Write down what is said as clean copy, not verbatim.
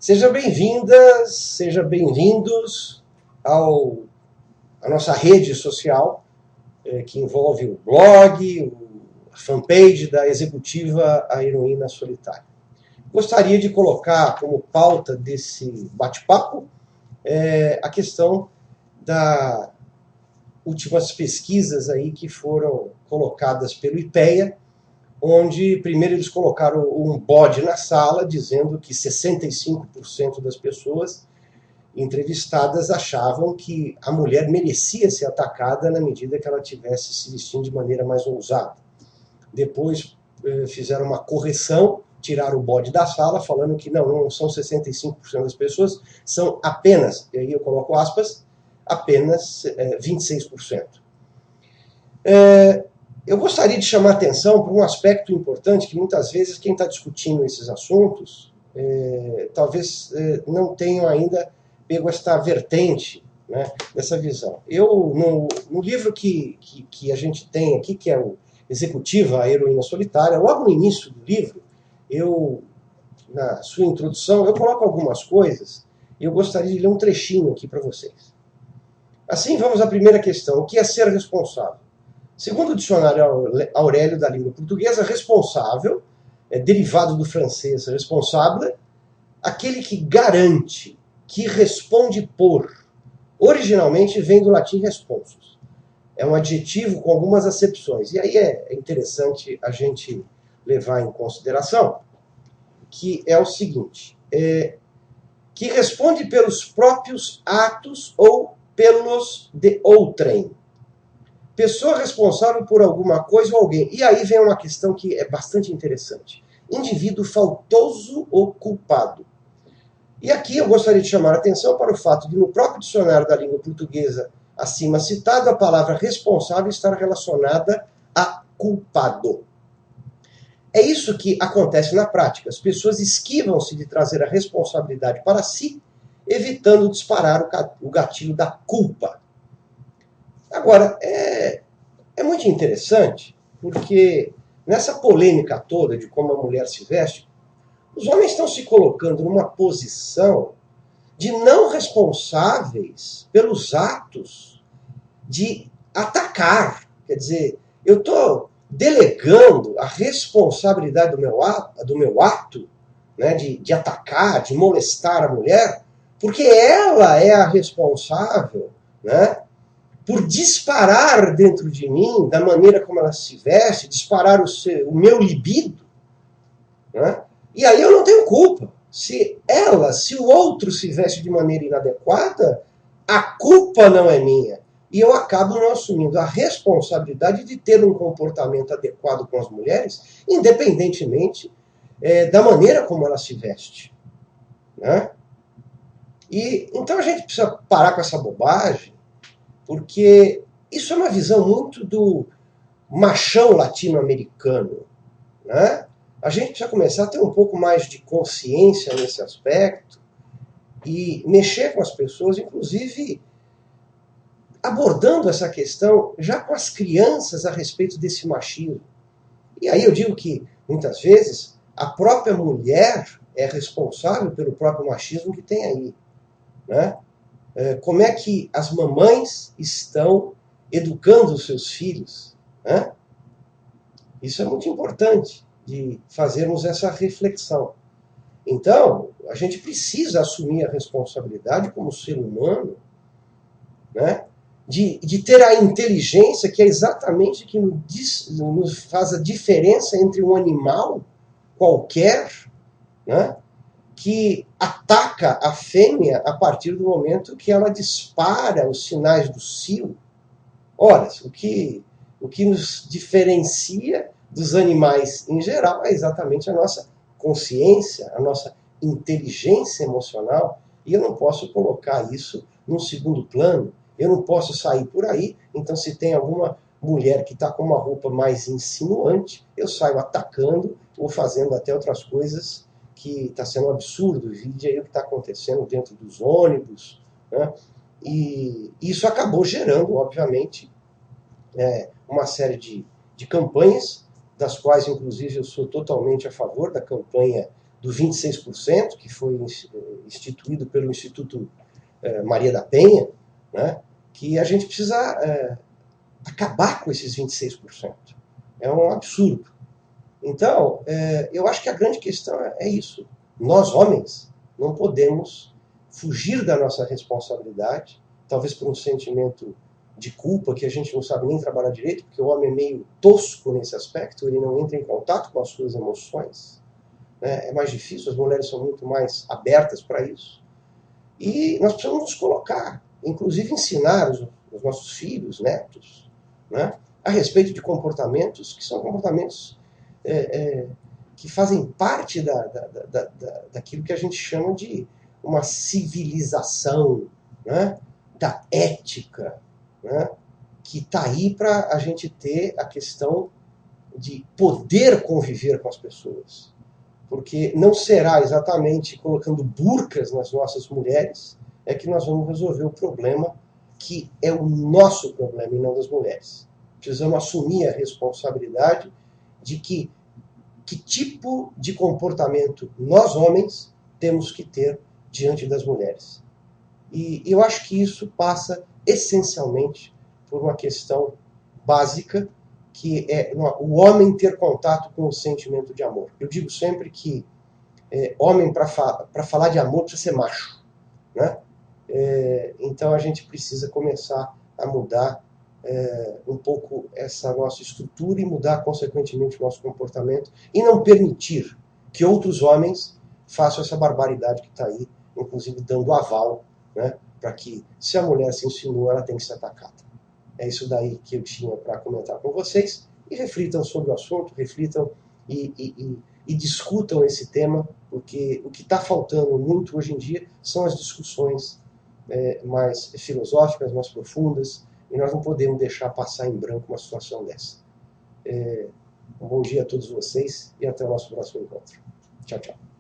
Sejam bem-vindas, sejam bem-vindos à nossa rede social, que envolve o blog, a fanpage da executiva A Heroína Solitária. Gostaria de colocar como pauta desse bate-papo a questão das últimas pesquisas aí que foram colocadas pelo IPEA, onde primeiro eles colocaram um bode na sala, dizendo que 65% das pessoas entrevistadas achavam que a mulher merecia ser atacada na medida que ela estivesse se vestindo de maneira mais ousada. Depois fizeram uma correção, tiraram o bode da sala, falando que não são 65% das pessoas, são apenas, e aí eu coloco aspas, apenas 26%. Eu gostaria de chamar a atenção para um aspecto importante que muitas vezes quem está discutindo esses assuntos talvez não tenham ainda pego esta vertente, né, dessa visão. Eu, no livro que a gente tem aqui, que é o Executiva, A Heroína Solitária, logo no início do livro, na sua introdução, eu coloco algumas coisas e eu gostaria de ler um trechinho aqui para vocês. Assim, vamos à primeira questão. O que é ser responsável? Segundo o dicionário Aurélio da língua portuguesa, responsável é derivado do francês responsable, aquele que garante, que responde por. Originalmente vem do latim responsus. É um adjetivo com algumas acepções. E aí é interessante a gente levar em consideração que é o seguinte, que responde pelos próprios atos ou pelos de outrem. Pessoa responsável por alguma coisa ou alguém. E aí vem uma questão que é bastante interessante. Indivíduo faltoso ou culpado. E aqui eu gostaria de chamar a atenção para o fato de, no próprio dicionário da língua portuguesa acima citado, a palavra responsável estar relacionada a culpado. É isso que acontece na prática. As pessoas esquivam-se de trazer a responsabilidade para si, evitando disparar o gatilho da culpa. Agora, é muito interessante, porque nessa polêmica toda de como a mulher se veste, os homens estão se colocando numa posição de não responsáveis pelos atos de atacar. Quer dizer, eu estou delegando a responsabilidade do meu ato, né, de atacar, de molestar a mulher, porque ela é a responsável, né, por disparar dentro de mim, da maneira como ela se veste, disparar o meu libido, né? E aí eu não tenho culpa. Se o outro se veste de maneira inadequada, a culpa não é minha. E eu acabo não assumindo a responsabilidade de ter um comportamento adequado com as mulheres, independentemente da maneira como ela se veste, né? E então a gente precisa parar com essa bobagem, porque isso é uma visão muito do machão latino-americano, né? A gente precisa começar a ter um pouco mais de consciência nesse aspecto e mexer com as pessoas, inclusive abordando essa questão já com as crianças a respeito desse machismo. E aí eu digo que, muitas vezes, a própria mulher é responsável pelo próprio machismo que tem aí, né? Como é que as mamães estão educando os seus filhos, né? Isso é muito importante, de fazermos essa reflexão. Então, a gente precisa assumir a responsabilidade como ser humano, né, de ter a inteligência que é exatamente que nos faz a diferença entre um animal qualquer, né, que ataca a fêmea a partir do momento que ela dispara os sinais do cio. Ora, o que nos diferencia dos animais em geral é exatamente a nossa consciência, a nossa inteligência emocional, e eu não posso colocar isso num segundo plano. Eu não posso sair por aí, então se tem alguma mulher que está com uma roupa mais insinuante, eu saio atacando ou fazendo até outras coisas que está sendo um absurdo. Vide aí o que está acontecendo dentro dos ônibus, né? E isso acabou gerando, obviamente, uma série de campanhas, das quais, inclusive, eu sou totalmente a favor da campanha do 26%, que foi instituído pelo Instituto Maria da Penha, né, que a gente precisa acabar com esses 26%. É um absurdo. Então, eu acho que a grande questão é isso. Nós, homens, não podemos fugir da nossa responsabilidade, talvez por um sentimento de culpa que a gente não sabe nem trabalhar direito, porque o homem é meio tosco nesse aspecto, ele não entra em contato com as suas emoções, né? É mais difícil, as mulheres são muito mais abertas para isso. E nós precisamos nos colocar, inclusive ensinar os nossos filhos, netos, né, a respeito de comportamentos que são comportamentos que fazem parte daquilo que a gente chama de uma civilização, né, da ética, né, que está aí para a gente ter a questão de poder conviver com as pessoas. Porque não será exatamente colocando burcas nas nossas mulheres que nós vamos resolver o problema que é o nosso problema e não das mulheres. Precisamos assumir a responsabilidade de que tipo de comportamento nós, homens, temos que ter diante das mulheres. E eu acho que isso passa essencialmente por uma questão básica, que é o homem ter contato com o sentimento de amor. Eu digo sempre que homem, para falar de amor, precisa ser macho, né? Então a gente precisa começar a mudar um pouco essa nossa estrutura e mudar, consequentemente, o nosso comportamento e não permitir que outros homens façam essa barbaridade que está aí, inclusive dando aval, né, para que, se a mulher se insinua, ela tem que ser atacada. É isso daí que eu tinha para comentar com vocês. E reflitam sobre o assunto, reflitam e discutam esse tema, porque o que está faltando muito hoje em dia são as discussões mais filosóficas, mais profundas, e nós não podemos deixar passar em branco uma situação dessa. Um bom dia a todos vocês e até o nosso próximo encontro. Tchau, tchau.